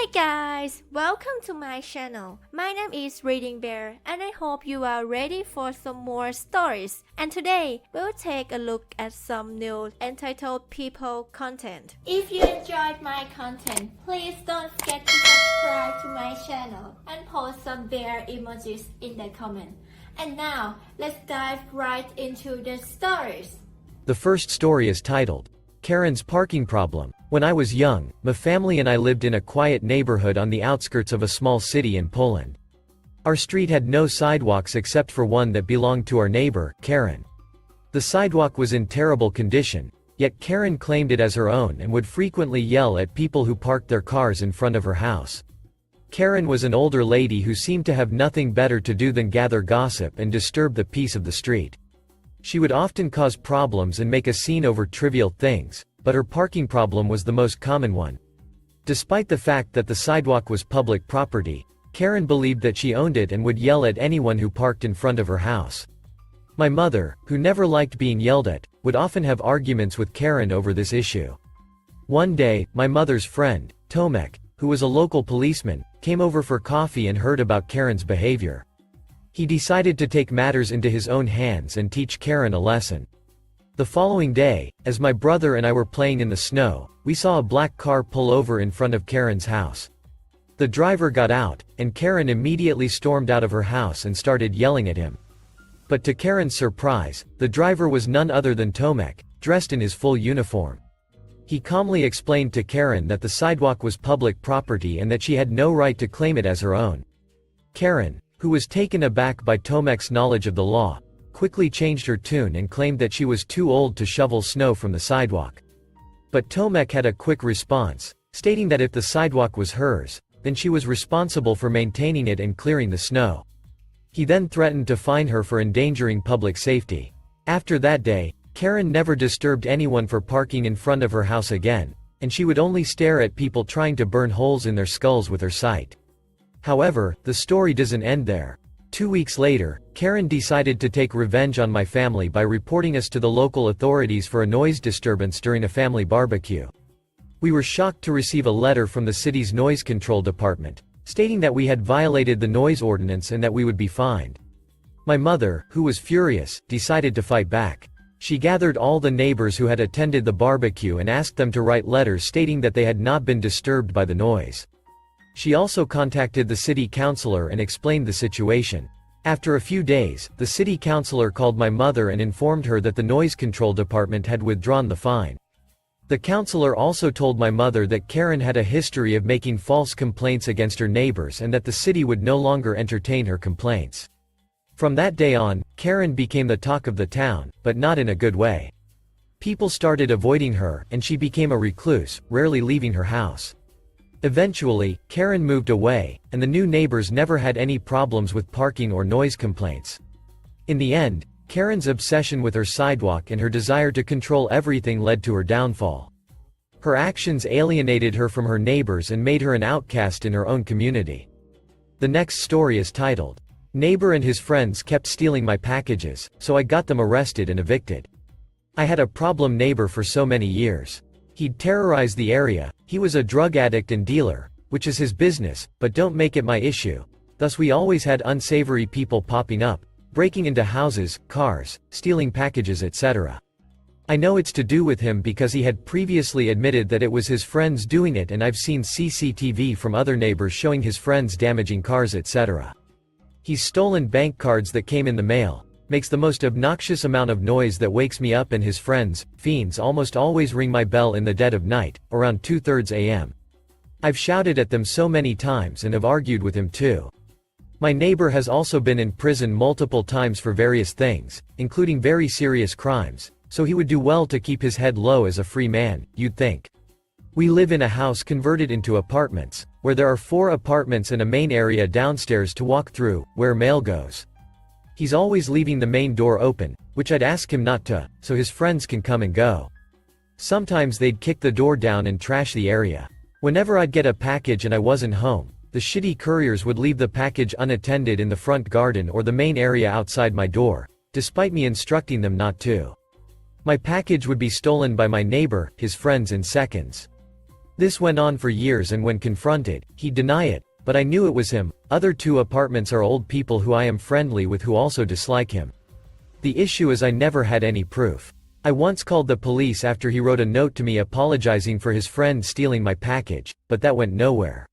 Hey guys, welcome to my channel. My name is ReadingBear and I hope you are ready for some more stories. And today, we'll take a look at some new entitled people content. If you enjoyed my content, please don't forget to subscribe to my channel and post some bear emojis in the comment. And now, let's dive right into the stories. The first story is titled, Karen's Parking Problem. When I was young, my family and I lived in a quiet neighborhood on the outskirts of a small city in Poland. Our street had no sidewalks except for one that belonged to our neighbor, Karen. The sidewalk was in terrible condition, yet Karen claimed it as her own and would frequently yell at people who parked their cars in front of her house. Karen was an older lady who seemed to have nothing better to do than gather gossip and disturb the peace of the street. She would often cause problems and make a scene over trivial things, but her parking problem was the most common one. Despite the fact that the sidewalk was public property, Karen believed that she owned it and would yell at anyone who parked in front of her house. My mother, who never liked being yelled at, would often have arguments with Karen over this issue. One day, my mother's friend, Tomek, who was a local policeman, came over for coffee and heard about Karen's behavior. He decided to take matters into his own hands and teach Karen a lesson. The following day, as my brother and I were playing in the snow, we saw a black car pull over in front of Karen's house. The driver got out, and Karen immediately stormed out of her house and started yelling at him. But to Karen's surprise, the driver was none other than Tomek, dressed in his full uniform. He calmly explained to Karen that the sidewalk was public property and that she had no right to claim it as her own. Karen, who was taken aback by Tomek's knowledge of the law, quickly changed her tune and claimed that she was too old to shovel snow from the sidewalk. But Tomek had a quick response, stating that if the sidewalk was hers, then she was responsible for maintaining it and clearing the snow. He then threatened to fine her for endangering public safety. After that day, Karen never disturbed anyone for parking in front of her house again, and she would only stare at people trying to burn holes in their skulls with her sight. However, the story doesn't end there. 2 weeks later, Karen decided to take revenge on my family by reporting us to the local authorities for a noise disturbance during a family barbecue. We were shocked to receive a letter from the city's noise control department, stating that we had violated the noise ordinance and that we would be fined. My mother, who was furious, decided to fight back. She gathered all the neighbors who had attended the barbecue and asked them to write letters stating that they had not been disturbed by the noise. She also contacted the city councilor and explained the situation. After a few days, the city councilor called my mother and informed her that the noise control department had withdrawn the fine. The councilor also told my mother that Karen had a history of making false complaints against her neighbors and that the city would no longer entertain her complaints. From that day on, Karen became the talk of the town, but not in a good way. People started avoiding her, and she became a recluse, rarely leaving her house. Eventually, Karen moved away, and the new neighbors never had any problems with parking or noise complaints. In the end, Karen's obsession with her sidewalk and her desire to control everything led to her downfall. Her actions alienated her from her neighbors and made her an outcast in her own community. The next story is titled, Neighbor and his friends kept stealing my packages, so I got them arrested and evicted. I had a problem neighbor for so many years. He'd terrorize the area. He was a drug addict and dealer, which is his business, but don't make it my issue. Thus we always had unsavory people popping up, breaking into houses, cars, stealing packages, etc. I know it's to do with him because he had previously admitted that it was his friends doing it, and I've seen CCTV from other neighbors showing his friends damaging cars, etc. He's stolen bank cards that came in the mail, makes the most obnoxious amount of noise that wakes me up, and his friends, fiends, almost always ring my bell in the dead of night, around 2:30 a.m. I've shouted at them so many times and have argued with him too. My neighbor has also been in prison multiple times for various things, including very serious crimes, so he would do well to keep his head low as a free man, you'd think. We live in a house converted into apartments, where there are 4 apartments and a main area downstairs to walk through, where mail goes. He's always leaving the main door open, which I'd ask him not to, so his friends can come and go. Sometimes they'd kick the door down and trash the area. Whenever I'd get a package and I wasn't home, the shitty couriers would leave the package unattended in the front garden or the main area outside my door, despite me instructing them not to. My package would be stolen by my neighbor, his friends, in seconds. This went on for years, and when confronted, he'd deny it, but I knew it was him. Other two apartments are old people who I am friendly with who also dislike him. The issue is I never had any proof. I once called the police after he wrote a note to me apologizing for his friend stealing my package, but that went nowhere.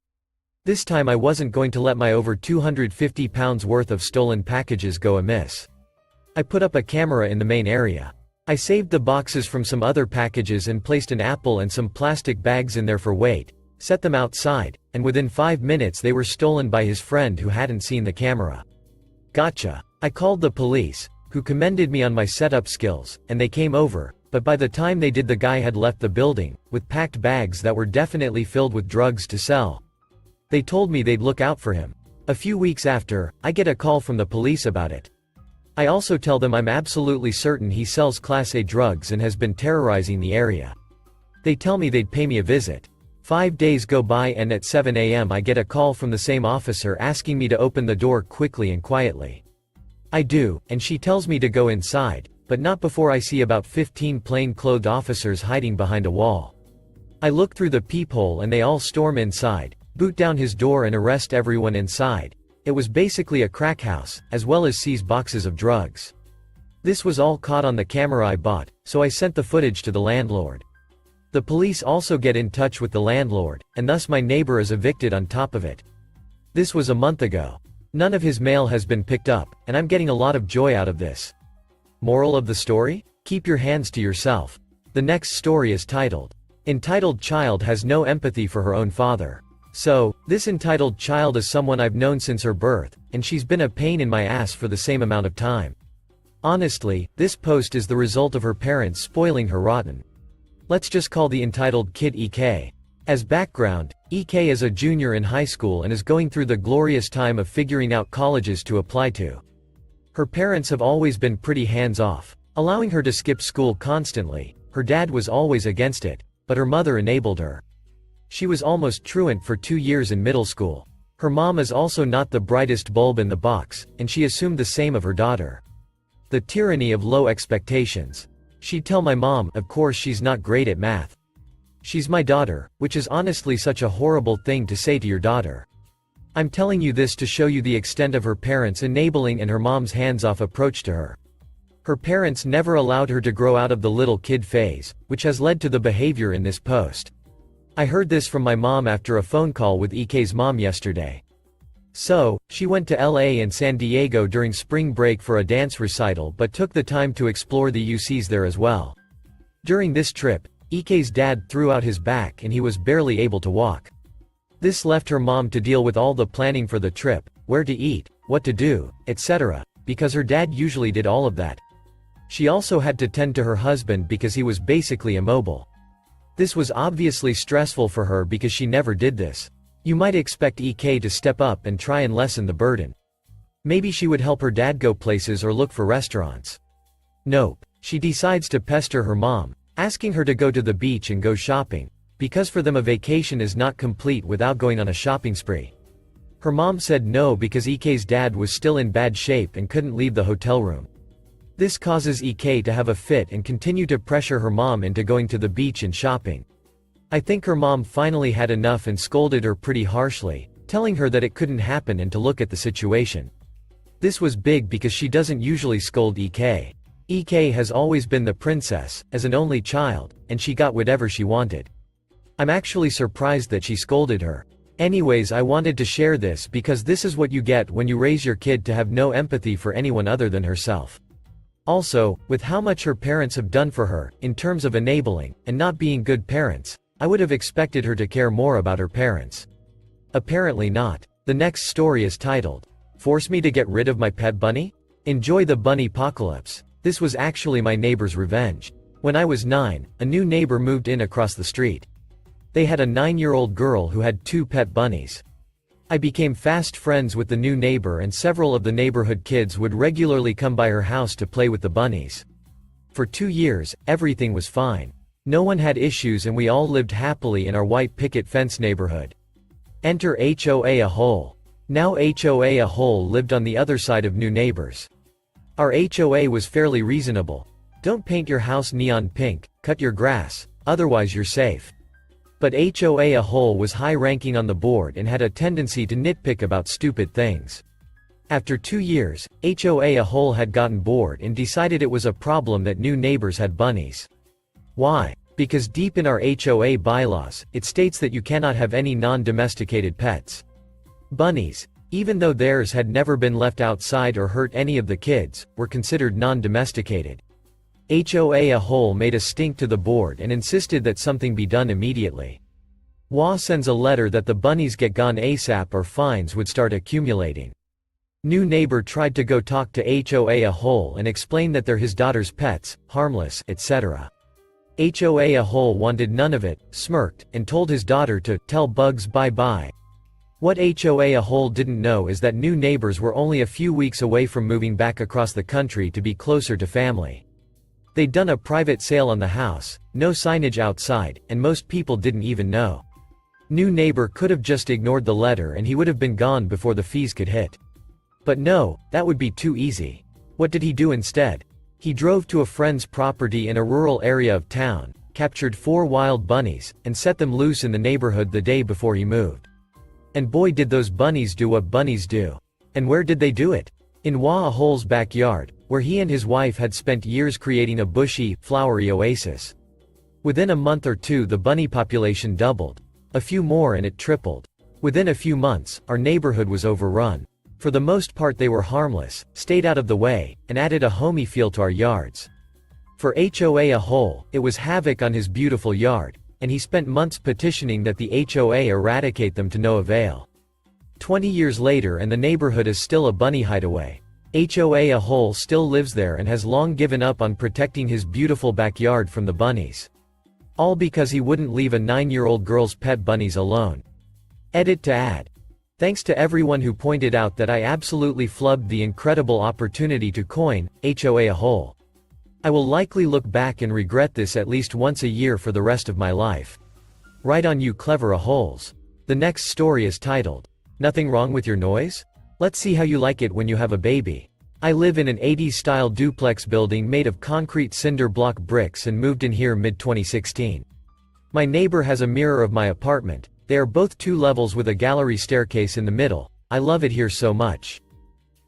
This time I wasn't going to let my over £250 worth of stolen packages go amiss. I put up a camera in the main area. I saved the boxes from some other packages and placed an apple and some plastic bags in there for weight, set them outside, and within 5 minutes they were stolen by his friend who hadn't seen the camera. Gotcha. I called the police, who commended me on my setup skills, and they came over, but by the time they did, the guy had left the building, with packed bags that were definitely filled with drugs to sell. They told me they'd look out for him. A few weeks after, I get a call from the police about it. I also tell them I'm absolutely certain he sells Class A drugs and has been terrorizing the area. They tell me they'd pay me a visit. 5 days go by, and at 7 a.m. I get a call from the same officer asking me to open the door quickly and quietly. I do, and she tells me to go inside, but not before I see about 15 plain-clothed officers hiding behind a wall. I look through the peephole and they all storm inside, boot down his door and arrest everyone inside. It was basically a crack house, as well as seize boxes of drugs. This was all caught on the camera I bought, so I sent the footage to the landlord. The police also get in touch with the landlord, and thus my neighbor is evicted on top of it. This was a month ago. None of his mail has been picked up, and I'm getting a lot of joy out of this. Moral of the story? Keep your hands to yourself. The next story is entitled Child Has No Empathy for Her Own Father. So, this entitled child is someone I've known since her birth, and she's been a pain in my ass for the same amount of time. Honestly, this post is the result of her parents spoiling her rotten. Let's just call the entitled kid EK. As background, EK is a junior in high school and is going through the glorious time of figuring out colleges to apply to. Her parents have always been pretty hands-off, allowing her to skip school constantly. Her dad was always against it, but her mother enabled her. She was almost truant for 2 years in middle school. Her mom is also not the brightest bulb in the box, and she assumed the same of her daughter. The tyranny of low expectations. She'd tell my mom, of course she's not great at math. She's my daughter, which is honestly such a horrible thing to say to your daughter. I'm telling you this to show you the extent of her parents' enabling and her mom's hands-off approach to her. Her parents never allowed her to grow out of the little kid phase, which has led to the behavior in this post. I heard this from my mom after a phone call with EK's mom yesterday. So, she went to LA and San Diego during spring break for a dance recital but took the time to explore the UCs there as well. During this trip, EK's dad threw out his back and he was barely able to walk. This left her mom to deal with all the planning for the trip, where to eat, what to do, etc., because her dad usually did all of that. She also had to tend to her husband because he was basically immobile. This was obviously stressful for her because she never did this. You might expect EK to step up and try and lessen the burden. Maybe she would help her dad go places or look for restaurants. Nope. She decides to pester her mom, asking her to go to the beach and go shopping, because for them a vacation is not complete without going on a shopping spree. Her mom said no because EK's dad was still in bad shape and couldn't leave the hotel room. This causes EK to have a fit and continue to pressure her mom into going to the beach and shopping. I think her mom finally had enough and scolded her pretty harshly, telling her that it couldn't happen and to look at the situation. This was big because she doesn't usually scold EK. EK has always been the princess, as an only child, and she got whatever she wanted. I'm actually surprised that she scolded her. Anyways, I wanted to share this because this is what you get when you raise your kid to have no empathy for anyone other than herself. Also, with how much her parents have done for her, in terms of enabling, and not being good parents, I would have expected her to care more about her parents. Apparently not. The next story is titled, Force Me to Get Rid of My Pet Bunny? Enjoy the bunny-pocalypse. This was actually my neighbor's revenge. When I was 9, a new neighbor moved in across the street. They had a 9-year-old girl who had 2 pet bunnies. I became fast friends with the new neighbor and several of the neighborhood kids would regularly come by her house to play with the bunnies. For 2 years, everything was fine. No one had issues and we all lived happily in our white picket fence neighborhood. Enter HOA a hole. Now HOA a hole lived on the other side of new neighbors. Our HOA was fairly reasonable. Don't paint your house neon pink, cut your grass, otherwise you're safe. But HOA a hole was high-ranking on the board and had a tendency to nitpick about stupid things. After 2 years, HOA a hole had gotten bored and decided it was a problem that new neighbors had bunnies. Why? Because deep in our HOA bylaws, it states that you cannot have any non-domesticated pets. Bunnies, even though theirs had never been left outside or hurt any of the kids, were considered non-domesticated. HOA a hole made a stink to the board and insisted that something be done immediately. WA sends a letter that the bunnies get gone ASAP or fines would start accumulating. New neighbor tried to go talk to HOA a hole and explain that they're his daughter's pets, harmless, etc. HOA a hole wanted none of it, smirked, and told his daughter to tell bugs bye-bye. What HOA a hole didn't know is that new neighbors were only a few weeks away from moving back across the country to be closer to family. They'd done a private sale on the house, no signage outside, and most people didn't even know. New neighbor could have just ignored the letter and he would have been gone before the fees could hit. But no, that would be too easy. What did he do instead? He drove to a friend's property in a rural area of town, captured 4 wild bunnies, and set them loose in the neighborhood the day before he moved. And boy did those bunnies do what bunnies do. And where did they do it? In WA a hole's backyard, where he and his wife had spent years creating a bushy, flowery oasis. Within a month or two the bunny population doubled. A few more and it tripled. Within a few months, our neighborhood was overrun. For the most part they were harmless, stayed out of the way, and added a homey feel to our yards. For HOA a hole, it was havoc on his beautiful yard, and he spent months petitioning that the HOA eradicate them to no avail. 20 years later and the neighborhood is still a bunny hideaway. HOA a hole still lives there and has long given up on protecting his beautiful backyard from the bunnies. All because he wouldn't leave a 9-year-old girl's pet bunnies alone. Edit to add. Thanks to everyone who pointed out that I absolutely flubbed the incredible opportunity to coin HOA a hole. I will likely look back and regret this at least once a year for the rest of my life. Right on you clever a holes. The next story is titled, Nothing Wrong with Your Noise? Let's see how you like it when you have a baby. I live in an 80s-style duplex building made of concrete cinder block bricks and moved in here mid-2016. My neighbor has a mirror of my apartment. They are both 2 levels with a gallery staircase in the middle. I love it here so much.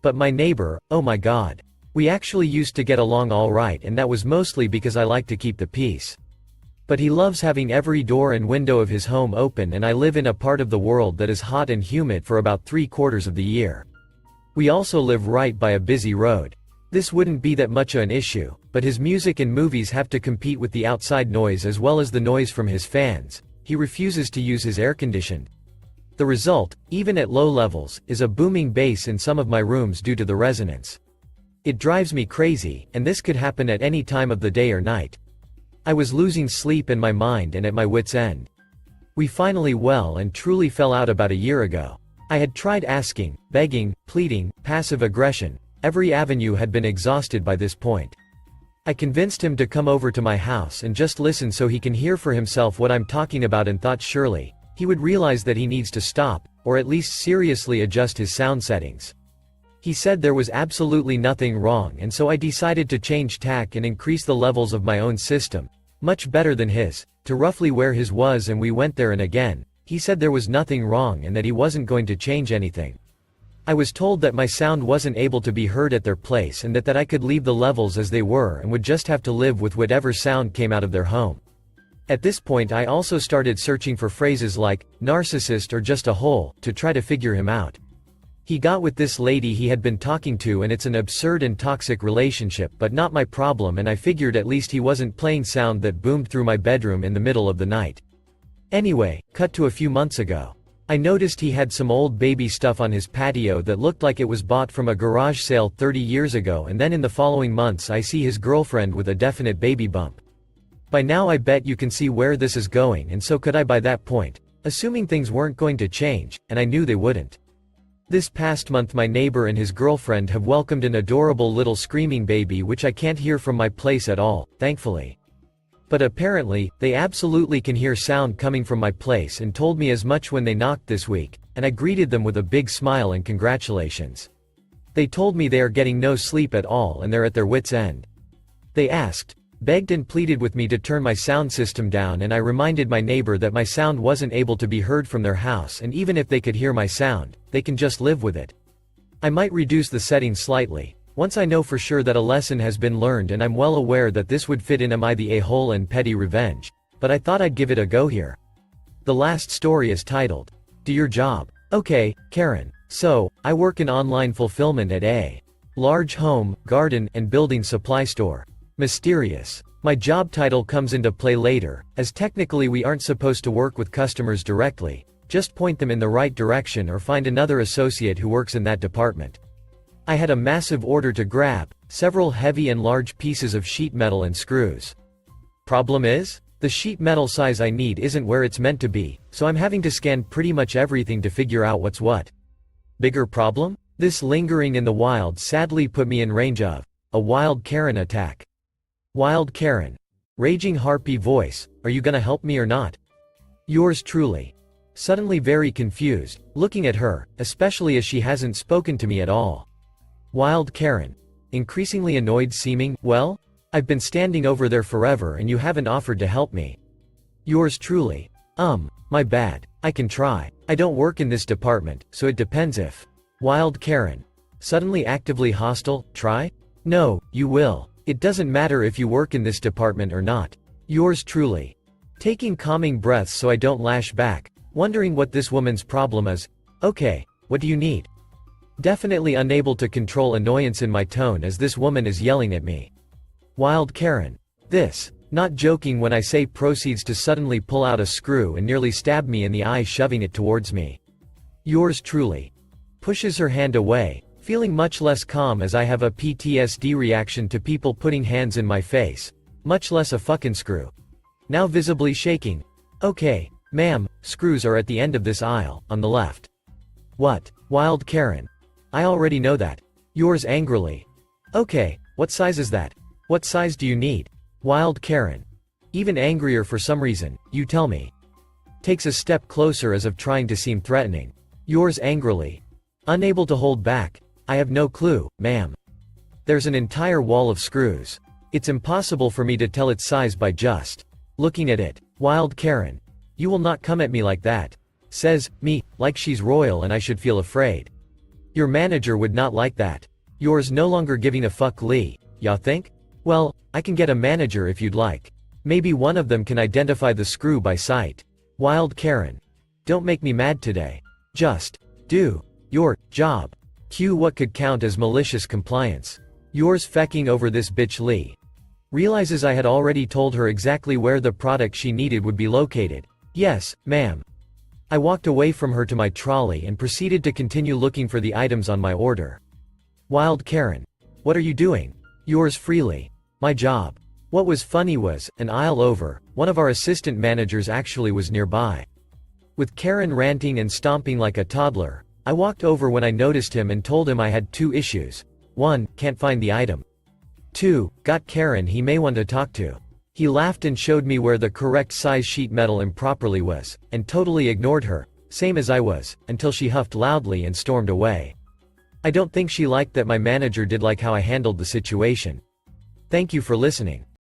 But my neighbor, oh my god. We actually used to get along all right and that was mostly because I like to keep the peace. But he loves having every door and window of his home open and I live in a part of the world that is hot and humid for about 3/4 of the year. We also live right by a busy road. This wouldn't be that much of an issue, but his music and movies have to compete with the outside noise as well as the noise from his fans. He refuses to use his air conditioned. The result, even at low levels, is a booming bass in some of my rooms due to the resonance. It drives me crazy, and this could happen at any time of the day or night. I was losing sleep in my mind and at my wits' end. We finally well and truly fell out about a year ago. I had tried asking, begging, pleading, passive aggression. Every avenue had been exhausted by this point. I convinced him to come over to my house and just listen so he can hear for himself what I'm talking about and thought surely he would realize that he needs to stop, or at least seriously adjust his sound settings. He said there was absolutely nothing wrong and so I decided to change tack and increase the levels of my own system, much better than his, to roughly where his was and we went there and again. He said there was nothing wrong and that he wasn't going to change anything. I was told that my sound wasn't able to be heard at their place and that I could leave the levels as they were and would just have to live with whatever sound came out of their home. At this point I also started searching for phrases like, narcissist or just a hole, to try to figure him out. He got with this lady he had been talking to and it's an absurd and toxic relationship but not my problem and I figured at least he wasn't playing sound that boomed through my bedroom in the middle of the night. Anyway, cut to a few months ago. I noticed he had some old baby stuff on his patio that looked like it was bought from a garage sale 30 years ago and then in the following months I see his girlfriend with a definite baby bump. By now I bet you can see where this is going and so could I by that point, assuming things weren't going to change, and I knew they wouldn't. This past month my neighbor and his girlfriend have welcomed an adorable little screaming baby which I can't hear from my place at all, thankfully. But apparently, they absolutely can hear sound coming from my place and told me as much when they knocked this week, and I greeted them with a big smile and congratulations. They told me they are getting no sleep at all and they're at their wits' end. They asked, begged and pleaded with me to turn my sound system down, and I reminded my neighbor that my sound wasn't able to be heard from their house, and even if they could hear my sound, they can just live with it. I might reduce the settings slightly, once I know for sure that a lesson has been learned, and I'm well aware that this would fit in Am I the A-hole and Petty Revenge, but I thought I'd give it a go here. The last story is titled, Do Your Job. Okay, Karen. So, I work in online fulfillment at a large home, garden, and building supply store. Mysterious. My job title comes into play later, as technically we aren't supposed to work with customers directly, just point them in the right direction or find another associate who works in that department. I had a massive order to grab, several heavy and large pieces of sheet metal and screws. Problem is, the sheet metal size I need isn't where it's meant to be, so I'm having to scan pretty much everything to figure out what's what. Bigger problem? This lingering in the wild sadly put me in range of a wild Karen attack. Wild Karen. Raging harpy voice, are you gonna help me or not? Yours truly. Suddenly very confused, looking at her, especially as she hasn't spoken to me at all. Wild Karen. Increasingly annoyed seeming, well? I've been standing over there forever and you haven't offered to help me. Yours truly. My bad. I can try. I don't work in this department, so it depends if. Wild Karen. Suddenly actively hostile, try? No, you will. It doesn't matter if you work in this department or not. Yours truly. Taking calming breaths so I don't lash back, wondering what this woman's problem is. Okay, what do you need? Definitely unable to control annoyance in my tone as this woman is yelling at me. Wild Karen. This, not joking when I say, proceeds to suddenly pull out a screw and nearly stab me in the eye, shoving it towards me. Yours truly. Pushes her hand away, feeling much less calm as I have a PTSD reaction to people putting hands in my face, much less a fucking screw. Now visibly shaking. Okay, ma'am, screws are at the end of this aisle, on the left. What? Wild Karen. I already know that. Yours angrily. Okay, what size is that? What size do you need? Wild Karen. Even angrier for some reason, you tell me. Takes a step closer as if trying to seem threatening. Yours angrily. Unable to hold back. I have no clue, ma'am. There's an entire wall of screws. It's impossible for me to tell its size by just looking at it. Wild Karen. You will not come at me like that. Says, me, like she's royal and I should feel afraid. Your manager would not like that. Yours no longer giving a fuck Lee, ya think? Well, I can get a manager if you'd like. Maybe one of them can identify the screw by sight. Wild Karen. Don't make me mad today. Just do your job. Q what could count as malicious compliance. Yours fecking over this bitch Lee. Realizes I had already told her exactly where the product she needed would be located. Yes, ma'am. I walked away from her to my trolley and proceeded to continue looking for the items on my order. Wild Karen. What are you doing? Yours freely. My job. What was funny was, an aisle over, one of our assistant managers actually was nearby. With Karen ranting and stomping like a toddler, I walked over when I noticed him and told him I had 2 issues. 1, can't find the item. 2, got Karen he may want to talk to. He laughed and showed me where the correct size sheet metal improperly was, and totally ignored her, same as I was, until she huffed loudly and stormed away. I don't think she liked that my manager did like how I handled the situation. Thank you for listening.